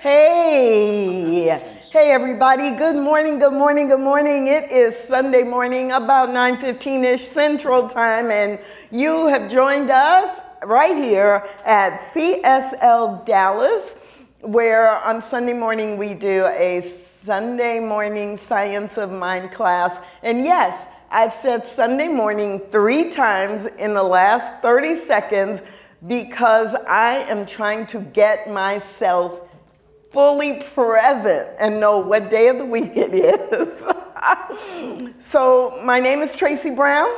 Hey, hey everybody, good morning, good morning, good morning. It is Sunday morning, about 9:15-ish Central Time, and you have joined us right here at CSLDallas, where on Sunday morning we do a Sunday morning Science of Mind class. And yes, I've said Sunday morning 3 times in the last 30 seconds because I am trying to get myself fully present and know what day of the week it is. So my name is Tracy Brown,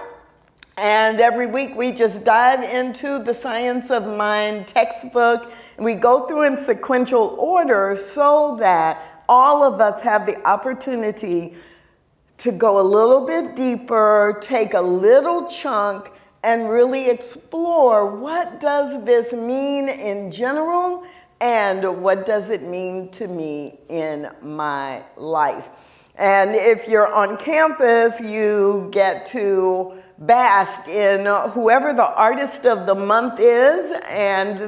and every week we just dive into the Science of Mind textbook, and we go through in sequential order so that all of us have the opportunity to go a little bit deeper, take a little chunk, and really explore what does this mean in general and what does it mean to me in my life. And if you're on campus, you get to bask in whoever the artist of the month is, and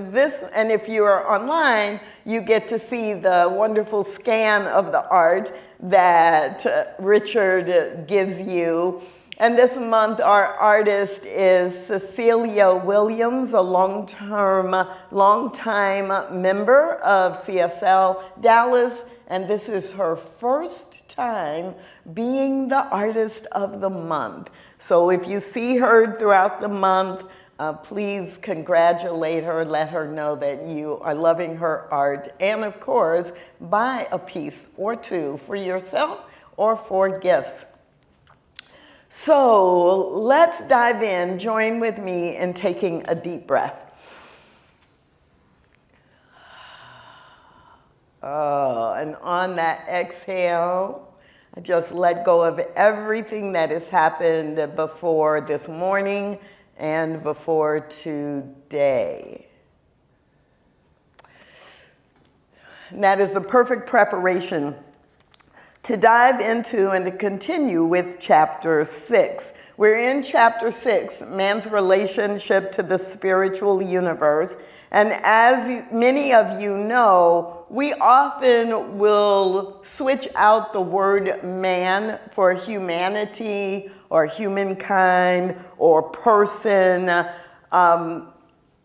if you are online, you get to see the wonderful scan of the art that Richard gives you. And this month, our artist is Cecilia Williams, a long-time member of CSLDallas, and this is her first time being the artist of the month. So if you see her throughout the month, please congratulate her, let her know that you are loving her art, and of course, buy a piece or two for yourself or for gifts. So let's dive in. Join with me in taking a deep breath. Oh, and on that exhale, I just let go of everything that has happened before this morning and before today. And that is the perfect preparation to dive into and to continue with chapter 6. We're in chapter 6, man's relationship to the spiritual universe. And as many of you know, we often will switch out the word man for humanity or humankind or person. And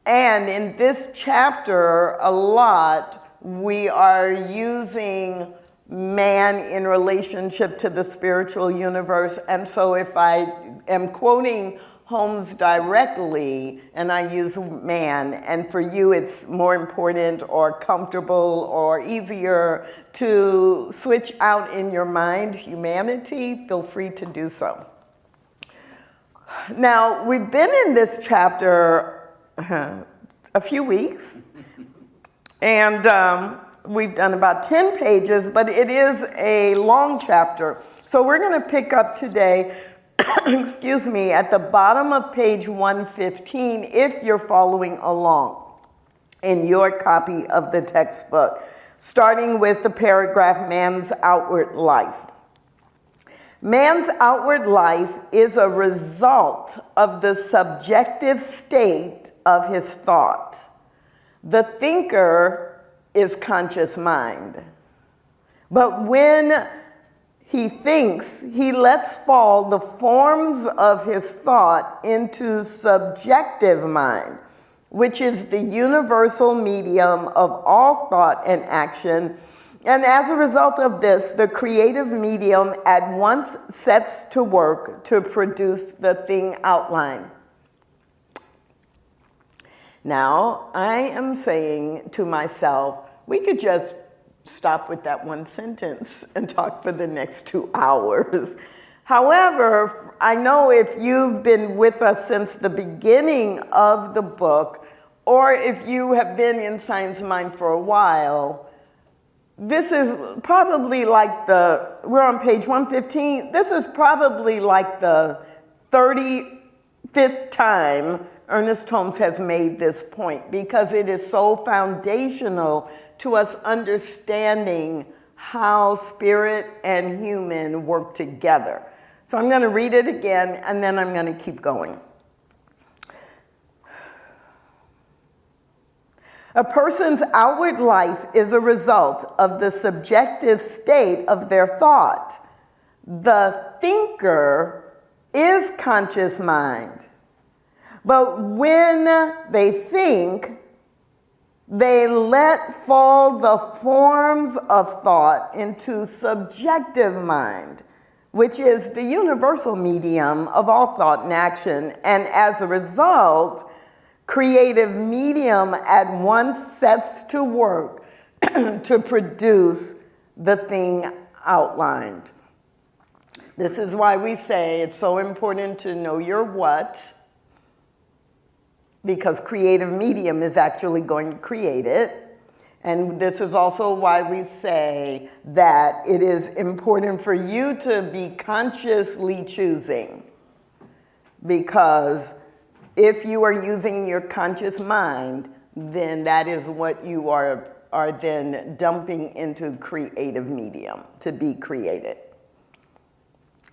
in this chapter, a lot, we are using man in relationship to the spiritual universe. And so if I am quoting Holmes directly and I use man, and for you it's more important or comfortable or easier to switch out in your mind humanity, feel free to do so. Now, we've been in this chapter a few weeks, and we've done about 10 pages, but it is a long chapter. So we're going to pick up today, excuse me, at the bottom of page 115, if you're following along in your copy of the textbook, starting with the paragraph, man's outward life. Man's outward life is a result of the subjective state of his thought. The thinker is conscious mind. But when he thinks, he lets fall the forms of his thought into subjective mind, which is the universal medium of all thought and action. And as a result of this, the creative medium at once sets to work to produce the thing outlined. Now, I am saying to myself, we could just stop with that one sentence and talk for the next 2 hours. However, I know if you've been with us since the beginning of the book, or if you have been in Science of Mind for a while, this is probably like we're on page 115, this is probably like the 35th time Ernest Holmes has made this point, because it is so foundational to us understanding how spirit and human work together. So I'm going to read it again, and then I'm going to keep going. A person's outward life is a result of the subjective state of their thought. The thinker is conscious mind. But when they think, they let fall the forms of thought into subjective mind, which is the universal medium of all thought and action. And as a result, creative medium at once sets to work to produce the thing outlined. This is why we say it's so important to know your what, because creative medium is actually going to create it. And this is also why we say that it is important for you to be consciously choosing, because if you are using your conscious mind, then that is what you are then dumping into creative medium to be created.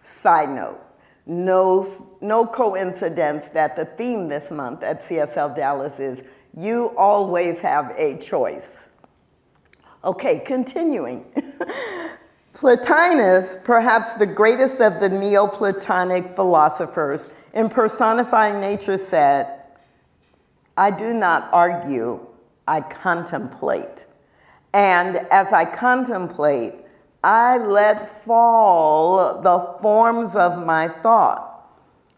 Side note, no coincidence that the theme this month at CSLDallas is you always have a choice. Okay, continuing. Plotinus, perhaps the greatest of the Neoplatonic philosophers, in personifying nature said, I do not argue, I contemplate. And as I contemplate, I let fall the forms of my thought.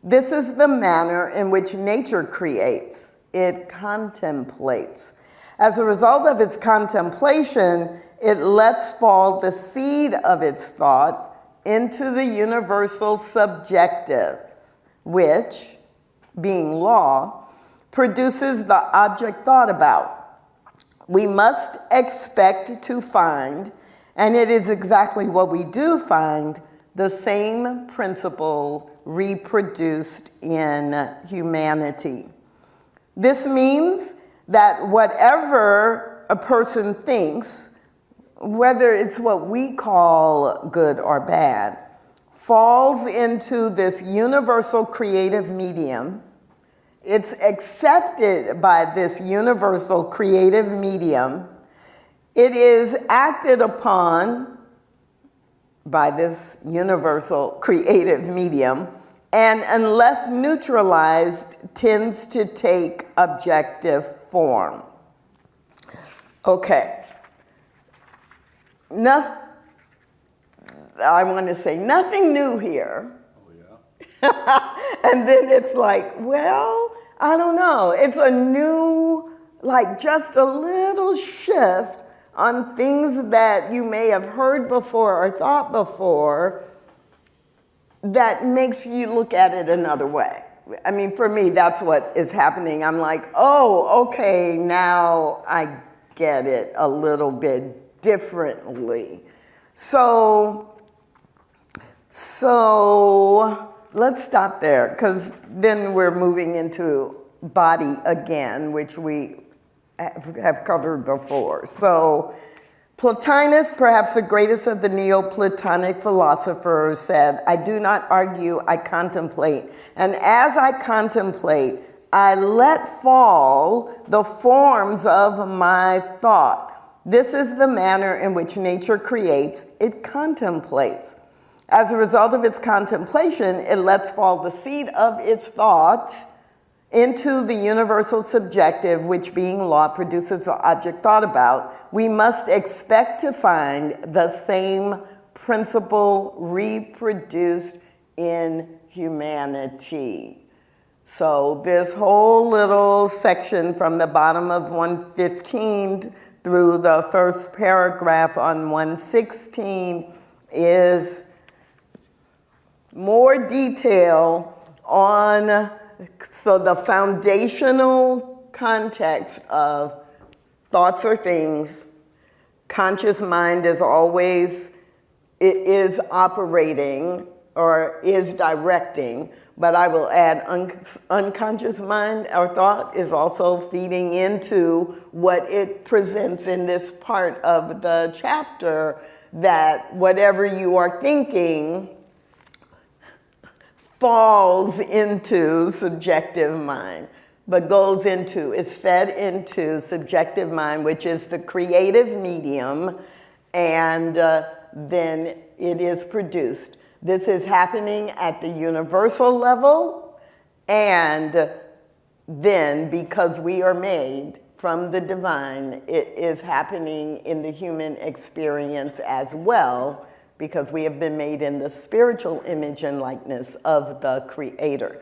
This is the manner in which nature creates. It contemplates. As a result of its contemplation, it lets fall the seed of its thought into the universal subjective, which, being law, produces the object thought about. We must expect to find, and it is exactly what we do find, the same principle reproduced in humanity. This means that whatever a person thinks, whether it's what we call good or bad, falls into this universal creative medium. It's accepted by this universal creative medium. It is acted upon by this universal creative medium, and unless neutralized, tends to take objective form. Okay. I want to say nothing new here. Oh, yeah. And then it's like, well, I don't know. It's a new, like just a little shift on things that you may have heard before or thought before that makes you look at it another way. I mean, for me, that's what is happening. I'm like, oh, okay, now I get it a little bit differently. So let's stop there, because then we're moving into body again, which we have covered before. So Plotinus, perhaps the greatest of the Neoplatonic philosophers, said, I do not argue, I contemplate. And as I contemplate, I let fall the forms of my thought. This is the manner in which nature creates. It contemplates. As a result of its contemplation, it lets fall the seed of its thought into the universal subjective, which being law produces the object thought about. We must expect to find the same principle reproduced in humanity. So this whole little section from the bottom of 115 through the first paragraph on 116 is more detail on the foundational context of thoughts or things. Conscious mind is always, it is operating or is directing, but I will add unconscious mind or thought is also feeding into what it presents in this part of the chapter, that whatever you are thinking falls into subjective mind. but is fed into subjective mind, which is the creative medium, and then it is produced. This is happening at the universal level, and then because we are made from the divine, it is happening in the human experience as well, because we have been made in the spiritual image and likeness of the Creator.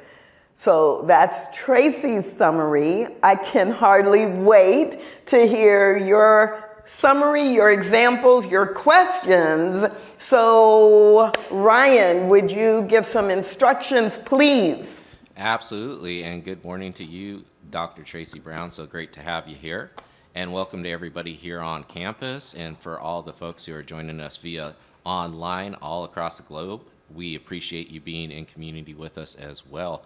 So that's Tracy's summary. I can hardly wait to hear your summary, your examples, your questions. So Ryan, would you give some instructions, please? Absolutely, and good morning to you, Dr. Tracy Brown. So great to have you here. And welcome to everybody here on campus, and for all the folks who are joining us via online all across the globe. We appreciate you being in community with us as well.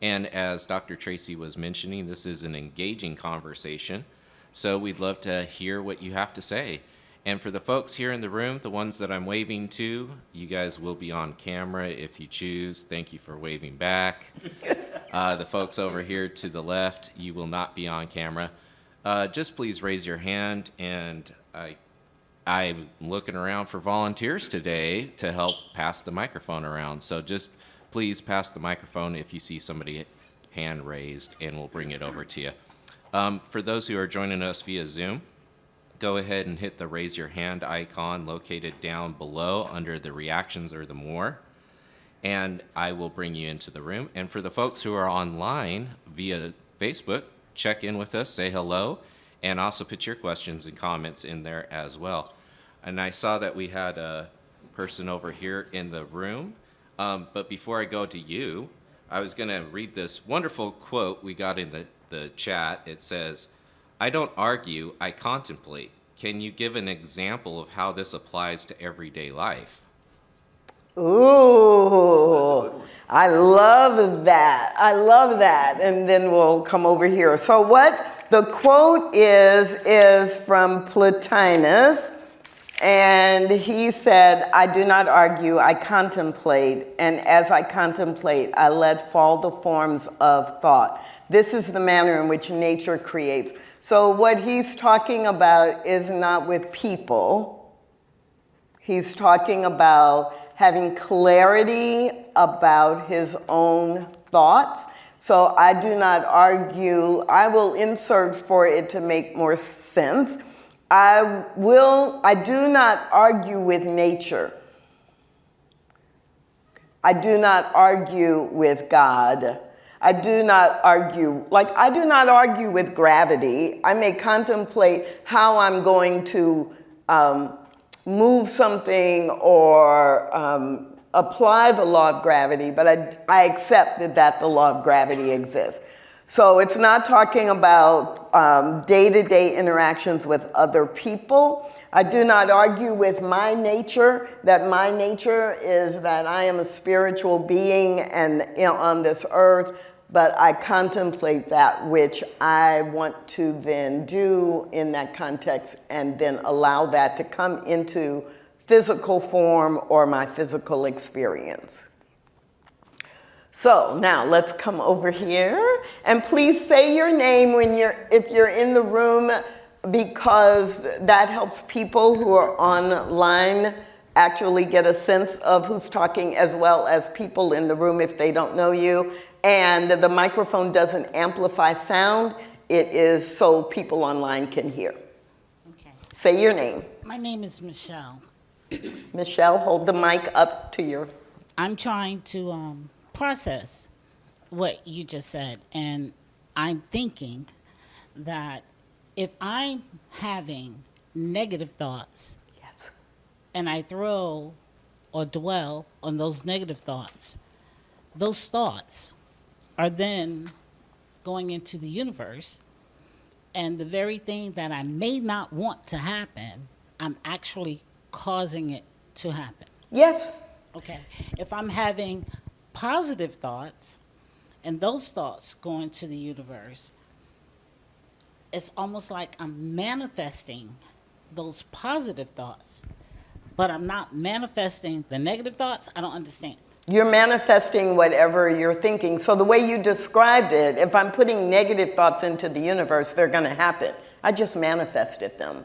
And as Dr. Tracy was mentioning, this is an engaging conversation, so we'd love to hear what you have to say. And for the folks here in the room, the ones that I'm waving to, you guys will be on camera if you choose. Thank you for waving back. The folks over here to the left, you will not be on camera. Just please raise your hand, and I'm looking around for volunteers today to help pass the microphone around. So just please pass the microphone if you see somebody hand raised, and we'll bring it over to you. For those who are joining us via Zoom, go ahead and hit the raise your hand icon located down below under the reactions or the more, and I will bring you into the room. And for the folks who are online via Facebook, check in with us, say hello, and also put your questions and comments in there as well. And I saw that we had a person over here in the room. But before I go to you, I was going to read this wonderful quote we got in the chat. It says, "I don't argue, I contemplate. Can you give an example of how this applies to everyday life?" Ooh, I love that. I love that. And then we'll come over here. So what the quote is from Plotinus. And he said, "I do not argue, I contemplate, and as I contemplate, I let fall the forms of thought. This is the manner in which nature creates." So what he's talking about is not with people. He's talking about having clarity about his own thoughts. So I do not argue. I will insert for it to make more sense. I do not argue with nature. I do not argue with God. I do not argue with gravity. I may contemplate how I'm going to move something or apply the law of gravity, but I accept that the law of gravity exists. So it's not talking about day-to-day interactions with other people. I do not argue with my nature, that my nature is that I am a spiritual being and on this earth, but I contemplate that which I want to then do in that context and then allow that to come into physical form or my physical experience. So now let's come over here, and please say your name if you're in the room, because that helps people who are online actually get a sense of who's talking, as well as people in the room if they don't know you. And the microphone doesn't amplify sound. It is so people online can hear. Okay. Say your name. My name is Michelle. Michelle, hold the mic up to your... I'm trying to process what you just said, and I'm thinking that if I'm having negative thoughts, Yes. and I throw or dwell on those negative thoughts are then going into the universe, and the very thing that I may not want to happen, I'm actually causing it to happen. Yes. Okay. If I'm having positive thoughts, and those thoughts go into the universe, it's almost like I'm manifesting those positive thoughts, but I'm not manifesting the negative thoughts. I don't understand. you're manifesting whatever you're thinking. So the way you described it, if I'm putting negative thoughts into the universe, they're going to happen. I just manifested them.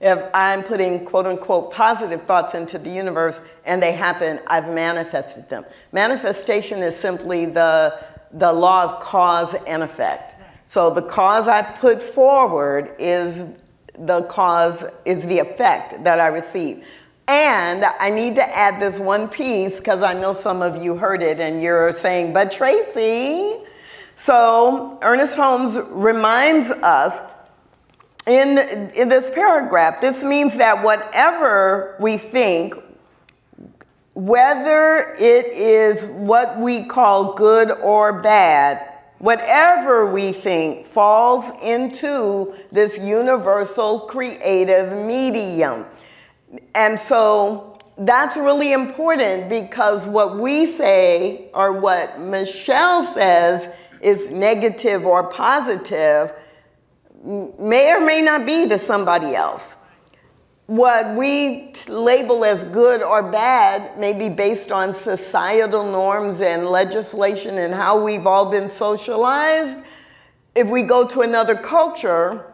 If I'm putting quote unquote positive thoughts into the universe and they happen, I've manifested them. Manifestation is simply the law of cause and effect. So the cause I put forward is the effect that I receive. And I need to add this one piece because I know some of you heard it and you're saying, but Tracy. So Ernest Holmes reminds us in this paragraph, this means that whatever we think, whether it is what we call good or bad, whatever we think falls into this universal creative medium. And so that's really important because what we say or what Michelle says is negative or positive may or may not be to somebody else. What we label as good or bad may be based on societal norms and legislation and how we've all been socialized. If we go to another culture,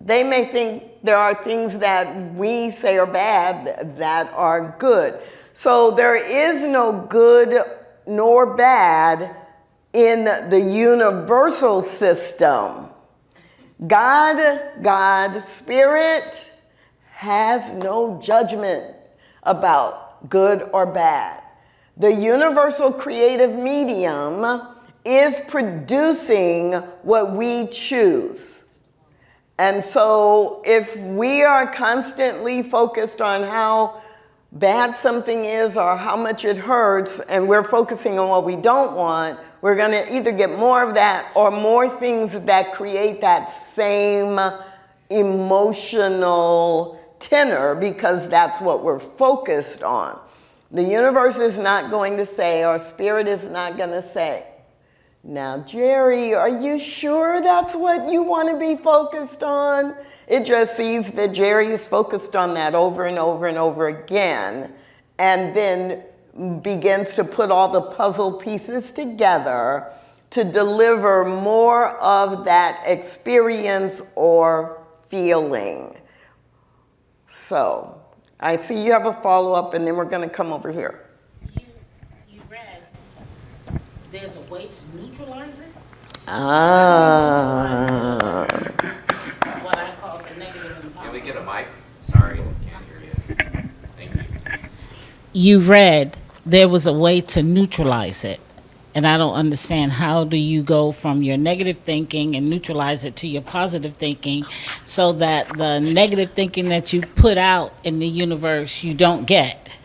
they may think there are things that we say are bad that are good. So there is no good nor bad in the universal system. God, Spirit, has no judgment about good or bad. The universal creative medium is producing what we choose. And so if we are constantly focused on how bad something is or how much it hurts, and we're focusing on what we don't want, we're going to either get more of that or more things that create that same emotional tenor because that's what we're focused on. The universe is not going to say, or spirit is not going to say, now, Jerry, are you sure that's what you want to be focused on? It just sees that Jerry is focused on that over and over and over again, and then begins to put all the puzzle pieces together to deliver more of that experience or feeling. So, I see you have a follow-up, and then we're going to come over here. You read, there's a way to neutralize it? Ah. What I call the negative and Can we positive. get a mic? Sorry, can't hear you. Thank you. You read there was a way to neutralize it. And I don't understand, how do you go from your negative thinking and neutralize it to your positive thinking so that the negative thinking that you put out in the universe you don't get?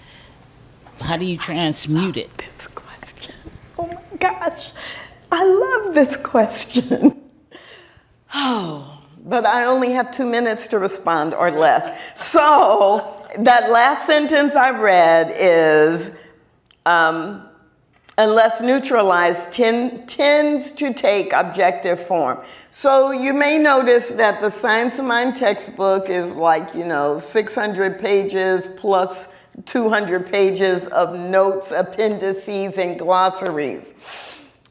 How do you transmute it? This question. Oh my gosh. I love this question. Oh, but I only have 2 minutes to respond or less. So that last sentence I read is, unless neutralized, tends to take objective form. So you may notice that the Science of Mind textbook is like, 600 pages plus 200 pages of notes, appendices, and glossaries.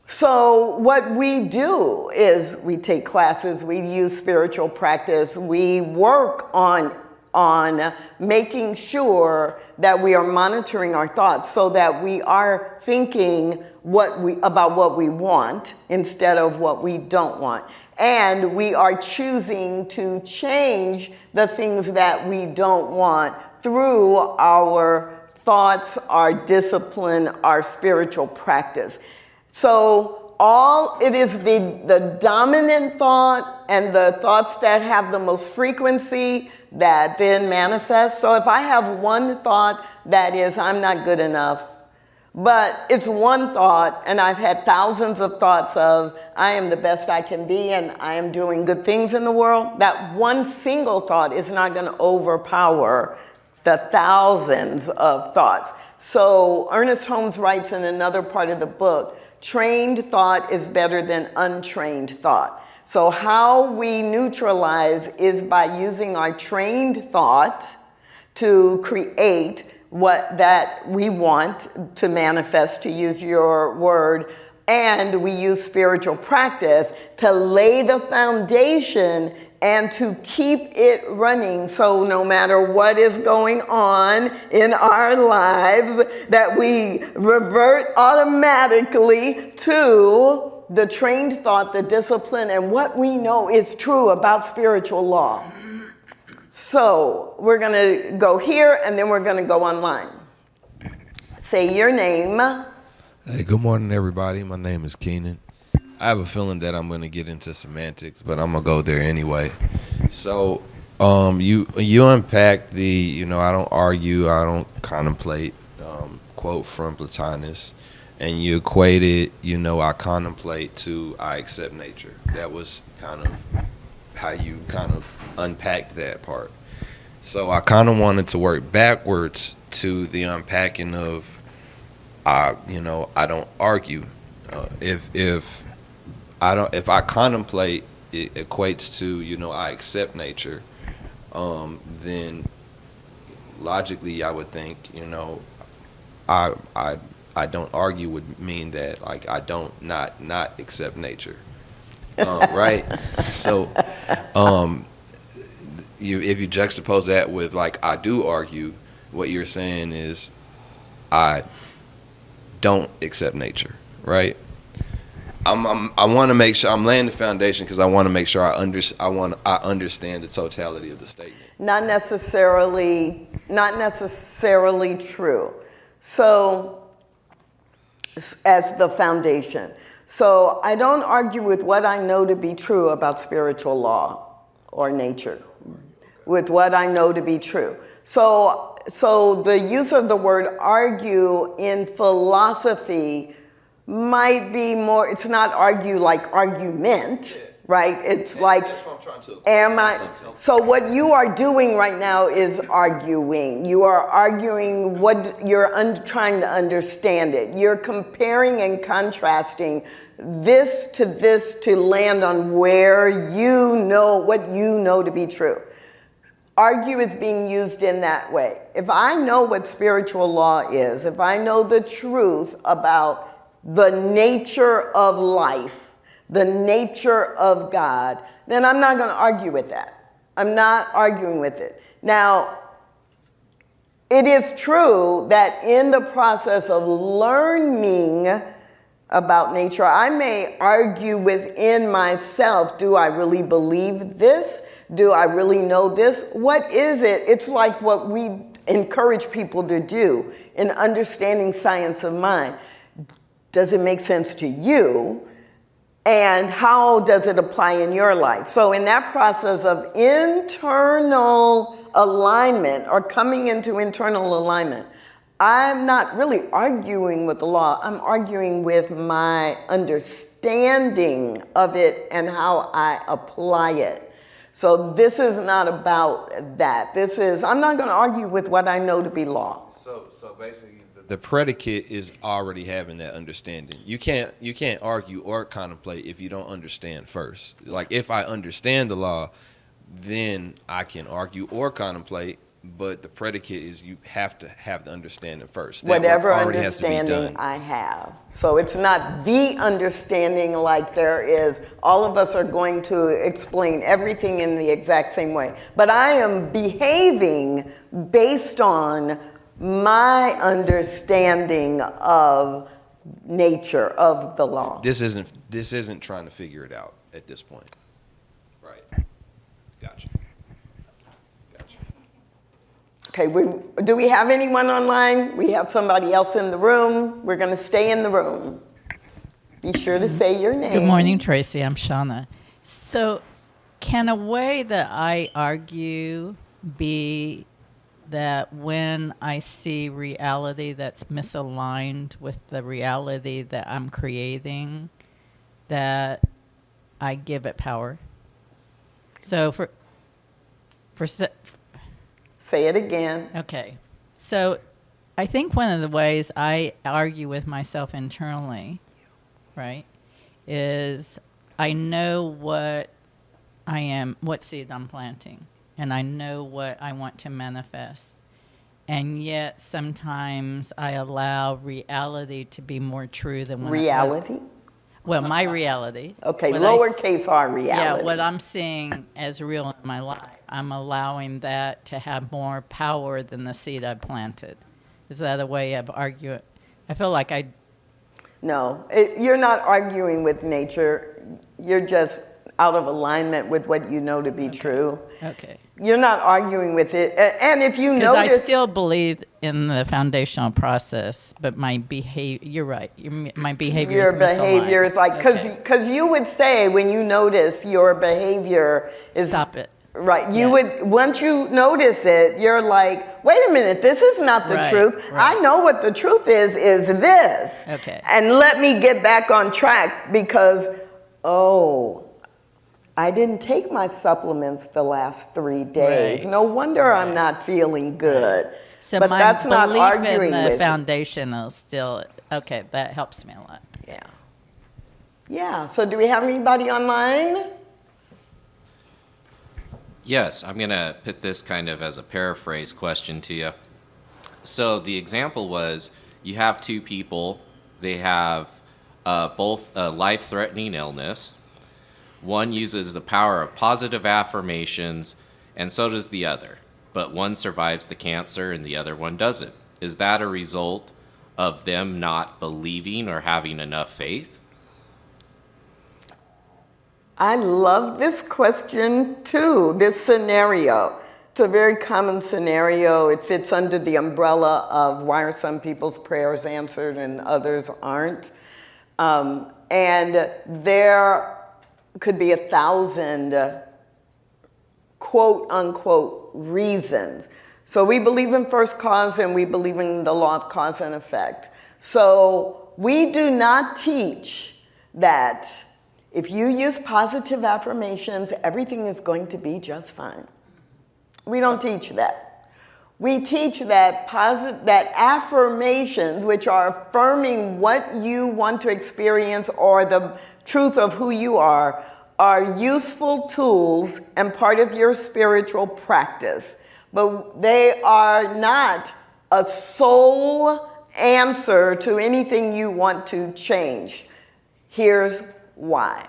So what we do is we take classes, we use spiritual practice, we work on making sure that we are monitoring our thoughts so that we are thinking about what we want instead of what we don't want. And we are choosing to change the things that we don't want through our thoughts, our discipline, our spiritual practice. So it is the dominant thought and the thoughts that have the most frequency that then manifest. So if I have one thought that is, I'm not good enough, but it's one thought, and I've had thousands of thoughts of, I am the best I can be and I am doing good things in the world, that one single thought is not going to overpower the thousands of thoughts. So Ernest Holmes writes in another part of the book, trained thought is better than untrained thought. So how we neutralize is by using our trained thought to create what that we want to manifest, to use your word, and we use spiritual practice to lay the foundation and to keep it running. So no matter what is going on in our lives, that we revert automatically to the trained thought, the discipline, and what we know is true about spiritual law. So we're going to go here, and then we're going to go online. Say your name. Hey, good morning, everybody. My name is Keenan. I have a feeling that I'm going to get into semantics, but I'm going to go there anyway. So you unpack the, I don't argue, I don't contemplate, quote from Plotinus, and you equated, I contemplate to I accept nature. That was kind of how you kind of unpacked that part. So I kind of wanted to work backwards to the unpacking of, I don't argue. If I contemplate, it equates to, I accept nature, then logically I would think, I don't argue would mean that, like, I don't not accept nature, right? So if you juxtapose that with, like, I do argue, what you're saying is I don't accept nature, right? I want to make sure I'm laying the foundation because I want to make sure I understand the totality of the statement. Not necessarily true. So, as the foundation. So I don't argue with what I know to be true about spiritual law or nature, with what I know to be true. So the use of the word argue in philosophy might be more, it's not argue like argument, right? It's like, that's what I'm trying to equate. So what you are doing right now is arguing. You are arguing what you're trying to understand it. You're comparing and contrasting this to land on where you know what you know to be true. Argue is being used in that way. If I know what spiritual law is, if I know the truth about the nature of life, the nature of God, then I'm not going to argue with that. I'm not arguing with it. Now, it is true that in the process of learning about nature, I may argue within myself, do I really believe this? Do I really know this? What is it? It's like what we encourage people to do in understanding science of mind. Does it make sense to you? And how does it apply in your life? So in that process of internal alignment or coming into internal alignment, I'm not really arguing with the law. I'm arguing with my understanding of it and how I apply it. So this is not about that. This is, I'm not going to argue with what I know to be law. So basically, the predicate is already having that understanding. You can't argue or contemplate if you don't understand first. Like, if I understand the law, then I can argue or contemplate, but the predicate is you have to have the understanding first. That Whatever already has to be understanding done. I have. So it's not the understanding like there is, all of us are going to explain everything in the exact same way. But I am behaving based on my understanding of nature, of the law. This isn't trying to figure it out at this point. Right. Gotcha. Okay, do we have anyone online? We have somebody else in the room. We're going to stay in the room. Be sure to say your name. Good morning, Tracy. I'm Shauna. So can a way that I argue be that when I see reality that's misaligned with the reality that I'm creating, that I give it power? So Say it again. okay. So I think one of the ways I argue with myself internally, right, is I know what I am, what seed I'm planting, and I know what I want to manifest. and yet sometimes I allow reality to be more true than what Reality? Well, my reality. Okay, What lowercase r reality. Yeah, what I'm seeing as real in my life, I'm allowing that to have more power than the seed I planted. Is that a way of arguing? I feel like No, you're not arguing with nature. You're just out of alignment with what you know to be true. Okay. You're not arguing with it. And if you Because I notice... still believe in the foundational process, but my behavior, you're right, my behavior is Your behavior misaligned. is like, because you would say when you notice your behavior is... Stop it. Right. You Yeah. would, once you notice it, you're like, wait a minute, this is not the Right, truth. right. I know what the truth is this. Okay. And let me get back on track because, I didn't take my supplements the last 3 days. Right. No wonder I'm not feeling good. So but my that's not belief arguing in the with foundation is still, okay, that helps me a lot. Yeah. Yeah. So do we have anybody online? Yes, I'm going to put this kind of as a paraphrase question to you. So the example was you have two people, they have both a life-threatening illness. One uses the power of positive affirmations, and so does the other. But one survives the cancer and the other one doesn't. Is that a result of them not believing or having enough faith? I love this question too, this scenario. It's a very common scenario. It fits under the umbrella of why are some people's prayers answered and others aren't. And there could be 1,000 quote unquote reasons. So we believe in first cause and we believe in the law of cause and effect. So we do not teach that if you use positive affirmations, everything is going to be just fine. We don't teach that. We teach that that affirmations, which are affirming what you want to experience or the truth of who you are useful tools and part of your spiritual practice. But they are not a sole answer to anything you want to change. Here's why.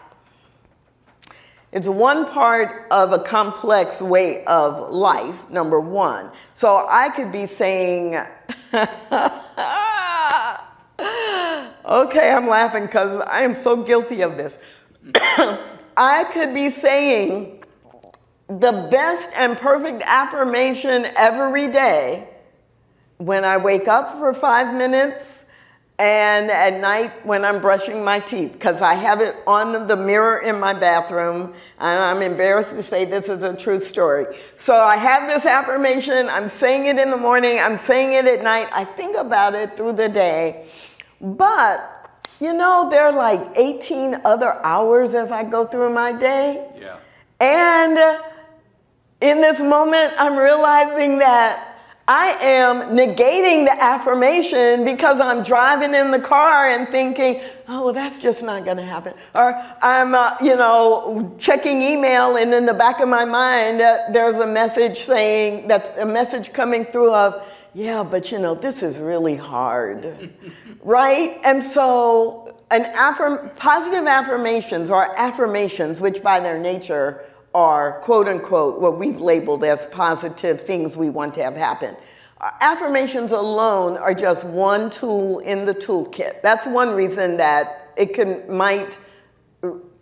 It's one part of a complex way of life, number one. So I could be saying, okay, I'm laughing because I am so guilty of this. I could be saying the best and perfect affirmation every day when I wake up for 5 minutes and at night when I'm brushing my teeth, because I have it on the mirror in my bathroom, and I'm embarrassed to say this is a true story. So I have this affirmation, I'm saying it in the morning, I'm saying it at night, I think about it through the day, but you know, there are like 18 other hours as I go through my day. Yeah. And in this moment, I'm realizing that I am negating the affirmation because I'm driving in the car and thinking, oh, well, that's just not going to happen. Or I'm, checking email, and in the back of my mind, there's a message saying, that's a message coming through of, yeah, but this is really hard, right? And so positive affirmations or affirmations, which by their nature are quote unquote what we've labeled as positive things we want to have happen. Affirmations alone are just one tool in the toolkit. That's one reason that it might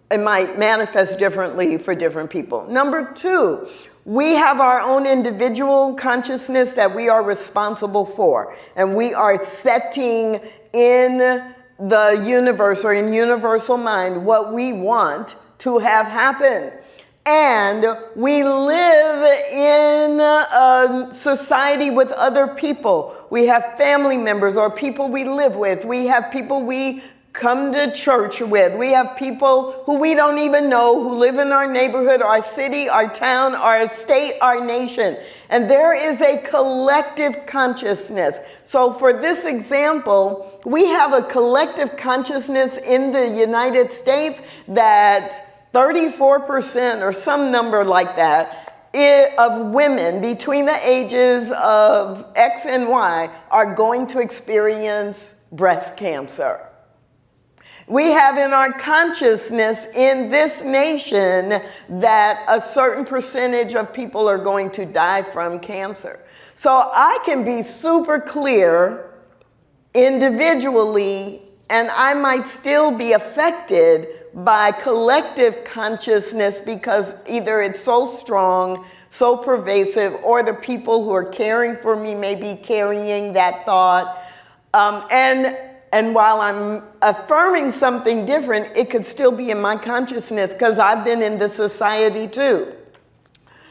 manifest differently for different people. Number two, we have our own individual consciousness that we are responsible for, and we are setting in the universe or in universal mind what we want to have happen. And we live in a society with other people. We have family members or people we live with. We have people we come to church with. We have people who we don't even know who live in our neighborhood, our city, our town, our state, our nation. And there is a collective consciousness. So for this example, we have a collective consciousness in the United States that 34% or some number like that of women between the ages of X and Y are going to experience breast cancer. We have in our consciousness in this nation that a certain percentage of people are going to die from cancer. So I can be super clear individually, and I might still be affected by collective consciousness because either it's so strong, so pervasive, or the people who are caring for me may be carrying that thought. And while I'm affirming something different, it could still be in my consciousness because I've been in the society too.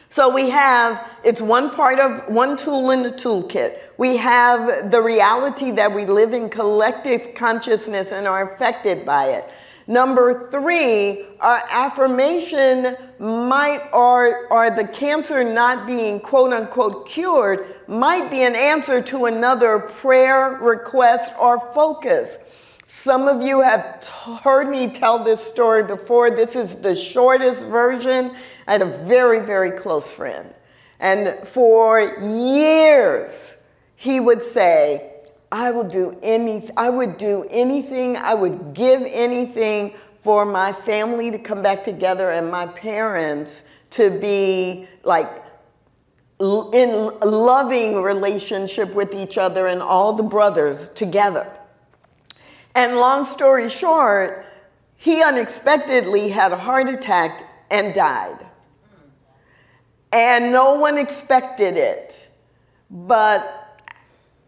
So we have, it's one tool in the toolkit. We have the reality that we live in collective consciousness and are affected by it. Number 3, our affirmation might, or the cancer not being quote unquote cured, might be an answer to another prayer, request, or focus. Some of you have heard me tell this story before. This is the shortest version. I had a very, very close friend. And for years, he would say, I would do anything, I would give anything for my family to come back together and my parents to be like in a loving relationship with each other and all the brothers together. And long story short, he unexpectedly had a heart attack and died. And no one expected it. But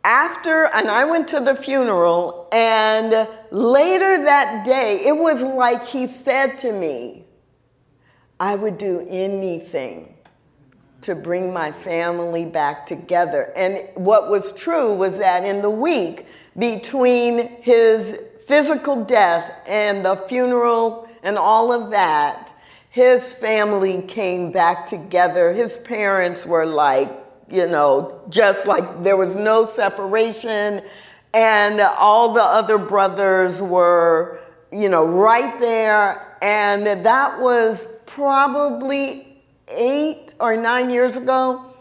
and I went to the funeral, and later that day, it was like he said to me, I would do anything to bring my family back together. And what was true was that in the week between his physical death and the funeral and all of that, his family came back together. His parents were like, just like there was no separation, and all the other brothers were, right there. And that was probably 8 or 9 years ago.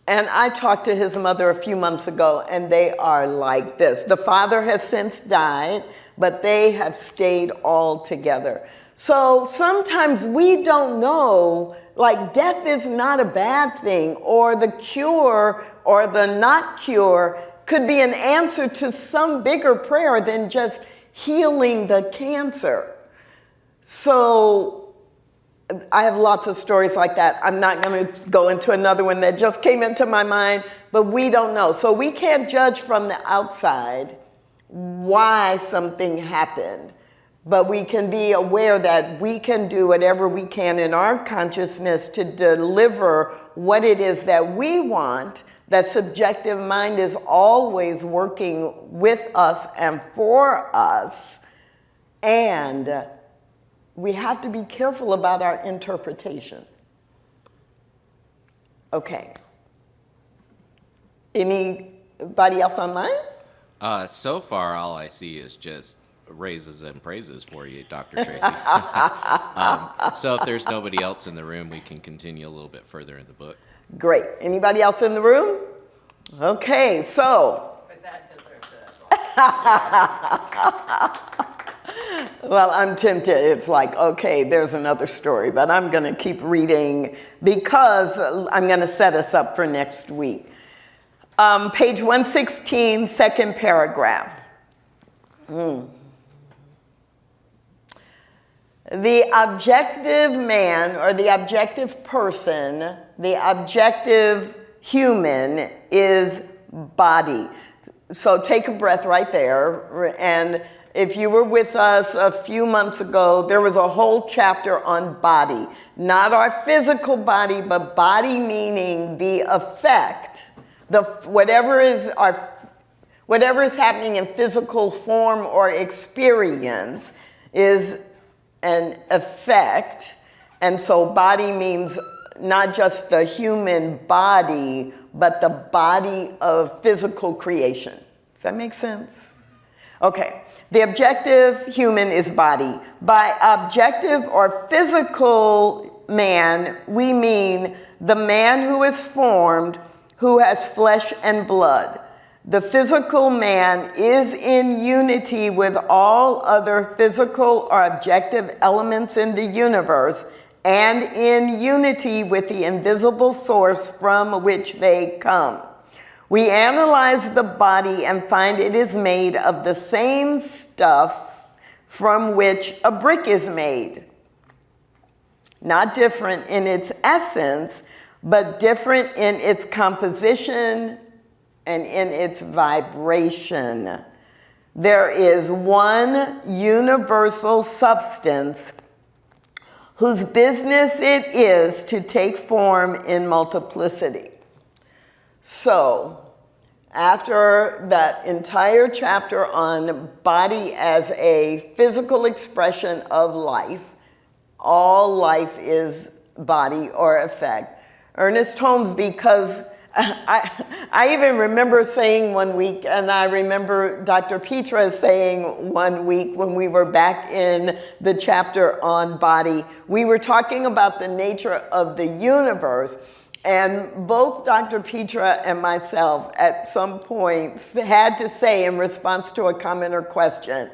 And I talked to his mother a few months ago, and they are like this. The father has since died, but they have stayed all together. So sometimes we don't know, like death is not a bad thing, or the cure or the not cure could be an answer to some bigger prayer than just healing the cancer. So I have lots of stories like that. I'm not going to go into another one that just came into my mind, but we don't know. So we can't judge from the outside why something happened. But we can be aware that we can do whatever we can in our consciousness to deliver what it is that we want. That subjective mind is always working with us and for us. And we have to be careful about our interpretation. Okay. Anybody else online? So far, all I see is just raises and praises for you, Dr. Tracy. So if there's nobody else in the room, we can continue a little bit further in the book. Great. Anybody else in the room? Okay, so. But that deserves it. Well, I'm tempted. It's like, okay, there's another story, but I'm going to keep reading because I'm going to set us up for next week. Page 116, second paragraph. The objective man or the objective person, the objective human is body. So take a breath right there. And if you were with us a few months ago, there was a whole chapter on body. Not our physical body, but body meaning the effect, whatever is happening in physical form or experience is an effect. And so body means not just the human body, but the body of physical creation. Does that make sense? Okay. The objective human is body. By objective or physical man, we mean the man who is formed, who has flesh and blood. The physical man is in unity with all other physical or objective elements in the universe and in unity with the invisible source from which they come. We analyze the body and find it is made of the same stuff from which a brick is made. Not different in its essence, but different in its composition and in its vibration. There is one universal substance whose business it is to take form in multiplicity. So, after that entire chapter on body as a physical expression of life, all life is body or effect, Ernest Holmes, because I even remember saying one week, and I remember Dr. Petra saying one week when we were back in the chapter on body, we were talking about the nature of the universe, and both Dr. Petra and myself at some point had to say in response to a comment or question,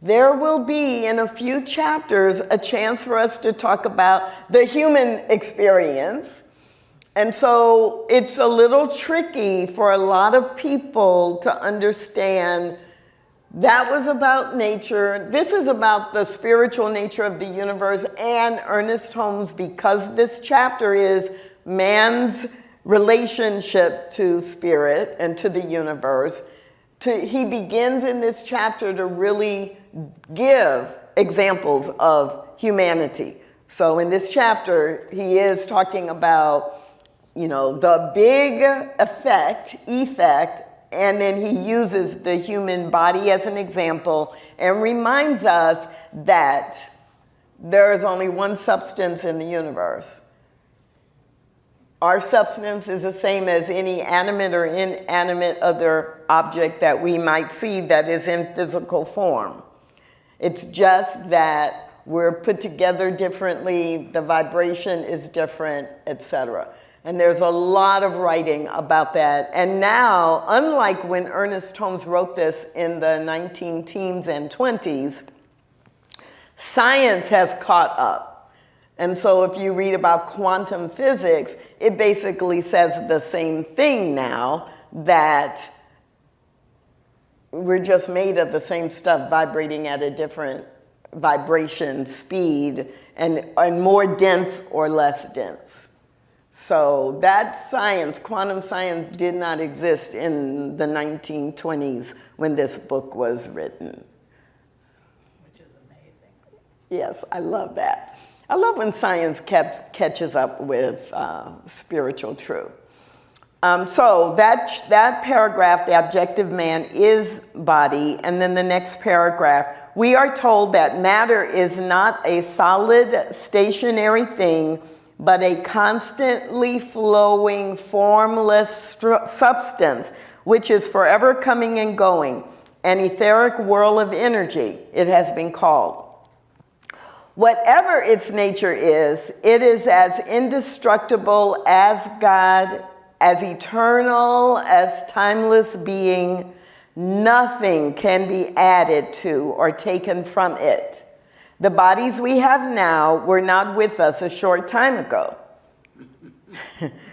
there will be in a few chapters a chance for us to talk about the human experience. And so it's a little tricky for a lot of people to understand that was about nature. This is about the spiritual nature of the universe, and Ernest Holmes, because this chapter is man's relationship to spirit and to the universe, he begins in this chapter to really give examples of humanity. So in this chapter, he is talking about, you know, the big effect, and then he uses the human body as an example and reminds us that there is only one substance in the universe. Our substance is the same as any animate or inanimate other object that we might see that is in physical form. It's just that we're put together differently, the vibration is different, etc. And there's a lot of writing about that. And now, unlike when Ernest Holmes wrote this in the 19-teens and 20s, science has caught up. And so if you read about quantum physics, it basically says the same thing now, that we're just made of the same stuff vibrating at a different vibration speed and more dense or less dense. So that science, quantum science, did not exist in the 1920s when this book was written. Which is amazing. Yes, I love that. I love when science catches up with spiritual truth. So that paragraph, the objective man is body, and then the next paragraph, we are told that matter is not a solid, stationary thing, but a constantly flowing, formless substance, which is forever coming and going, an etheric whirl of energy, it has been called. Whatever its nature is, it is as indestructible as God, as eternal, as timeless being. Nothing can be added to or taken from it. The bodies we have now were not with us a short time ago.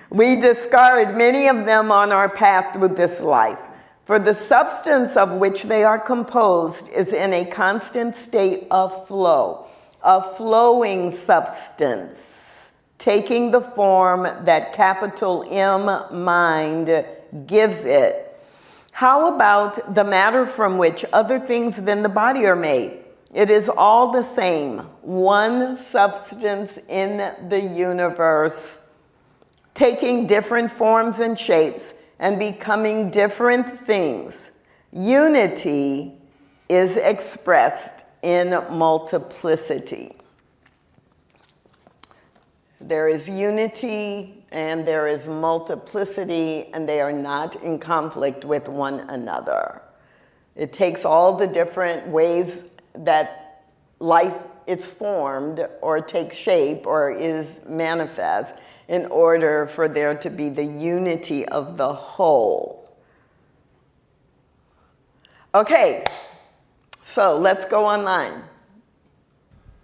We discard many of them on our path through this life, for the substance of which they are composed is in a constant state of flow, a flowing substance, taking the form that capital M mind gives it. How about the matter from which other things than the body are made? It is all the same, one substance in the universe, taking different forms and shapes and becoming different things. Unity is expressed in multiplicity. There is unity and there is multiplicity, and they are not in conflict with one another. It takes all the different ways that life is formed or takes shape or is manifest, in order for there to be the unity of the whole. Okay, so let's go online.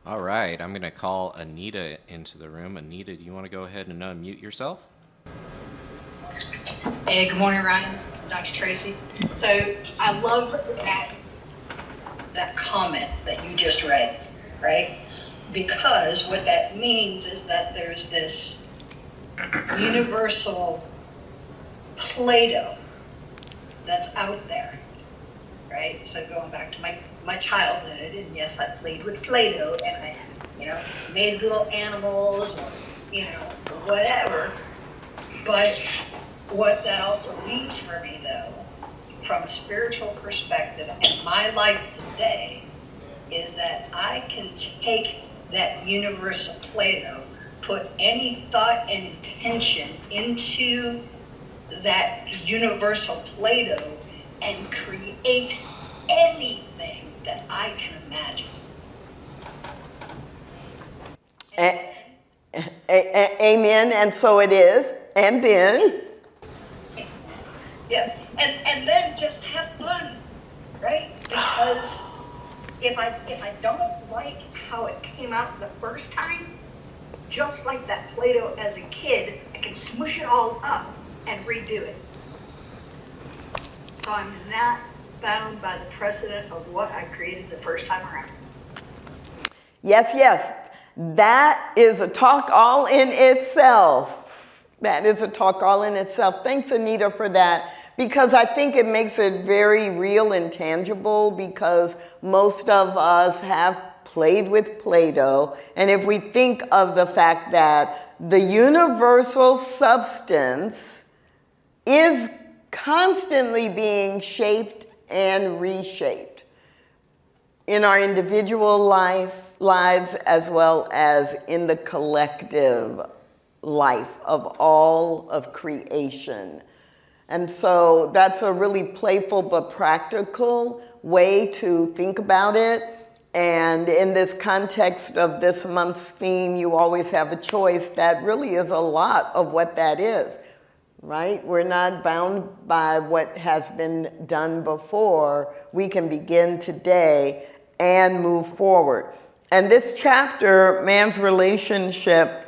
All right, I'm going to call Anita into the room. Anita, do you want to go ahead and unmute yourself? Hey, good morning, Ryan, Dr. Tracy. So I love that comment that you just read, right? Because what that means is that there's this universal Play-Doh that's out there, right? So going back to my childhood, and yes, I played with Play-Doh, and I, made little animals, or, whatever. But what that also means for me, though, from a spiritual perspective in my life today, is that I can take that universal Play-Doh, put any thought and intention into that universal Play-Doh, and create anything that I can imagine. Amen, and so it is, and then. Yeah, and then just have fun, right? Because if I don't like how it came out the first time, just like that Play-Doh as a kid, I can smush it all up and redo it. So I'm not bound by the precedent of what I created the first time around. Yes, yes. That is a talk all in itself. That is a talk all in itself. Thanks, Anita, for that, because I think it makes it very real and tangible, because most of us have played with Play-Doh. And if we think of the fact that the universal substance is constantly being shaped and reshaped in our individual lives as well as in the collective life of all of creation. And so that's a really playful but practical way to think about it. And in this context of this month's theme, you always have a choice. That really is a lot of what that is, right? We're not bound by what has been done before. We can begin today and move forward. And this chapter, man's relationship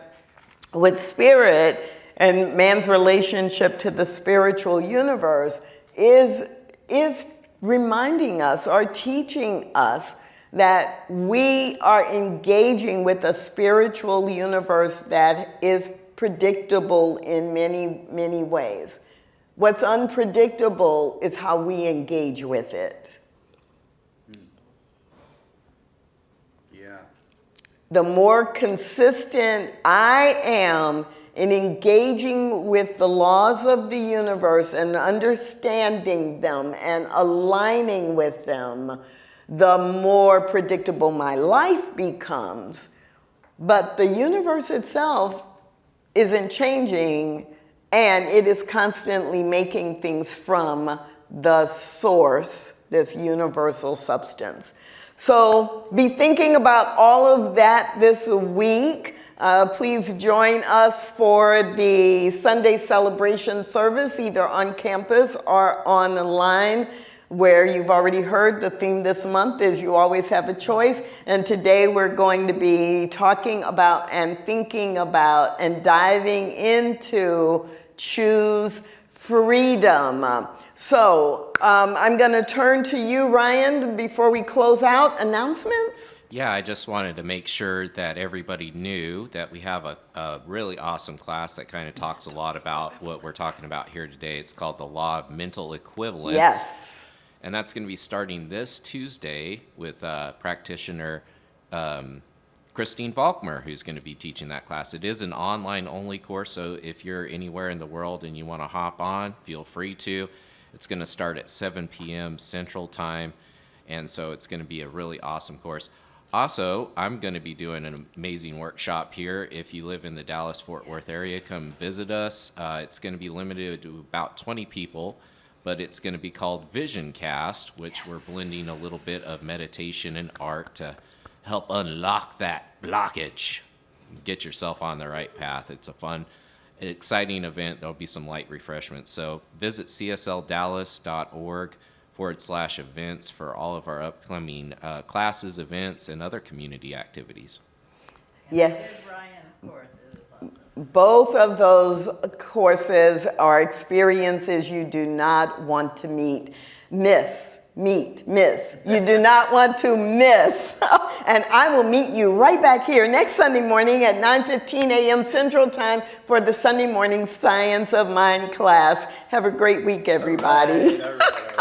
with spirit and man's relationship to the spiritual universe, is reminding us or teaching us that we are engaging with a spiritual universe that is predictable in many, many ways. What's unpredictable is how we engage with it. Yeah. The more consistent I am in engaging with the laws of the universe and understanding them and aligning with them, the more predictable my life becomes. But the universe itself isn't changing, and it is constantly making things from the source, this universal substance. So be thinking about all of that this week. Please join us for the Sunday celebration service, either on campus or online, where you've already heard the theme this month is You Always Have a Choice. And today we're going to be talking about and thinking about and diving into choose freedom. So I'm going to turn to you, Ryan, before we close out. Announcements? Yeah, I just wanted to make sure that everybody knew that we have a really awesome class that kind of talks a lot about what we're talking about here today. It's called The Law of Mental Equivalence. Yes. And that's going to be starting this Tuesday with practitioner Christine Volkmer, who's going to be teaching that class. It is an online-only course, so if you're anywhere in the world and you want to hop on, feel free to. It's going to start at 7 p.m. Central Time, and so it's going to be a really awesome course. Also, I'm going to be doing an amazing workshop here. If you live in the Dallas-Fort Worth area, come visit us. It's going to be limited to about 20 people, but it's going to be called Vision Cast, which we're blending a little bit of meditation and art to help unlock that blockage. Get yourself on the right path. It's a fun exciting event. There'll be some light refreshments. So visit CSLDallas.org/events for all of our upcoming classes, events, and other community activities. Yes. Ryan's course is awesome. Both of those courses are experiences you do not want to miss. You do not want to miss. And I will meet you right back here next Sunday morning at 9:15 a.m. Central Time for the Sunday morning Science of Mind class. Have a great week, everybody. All right.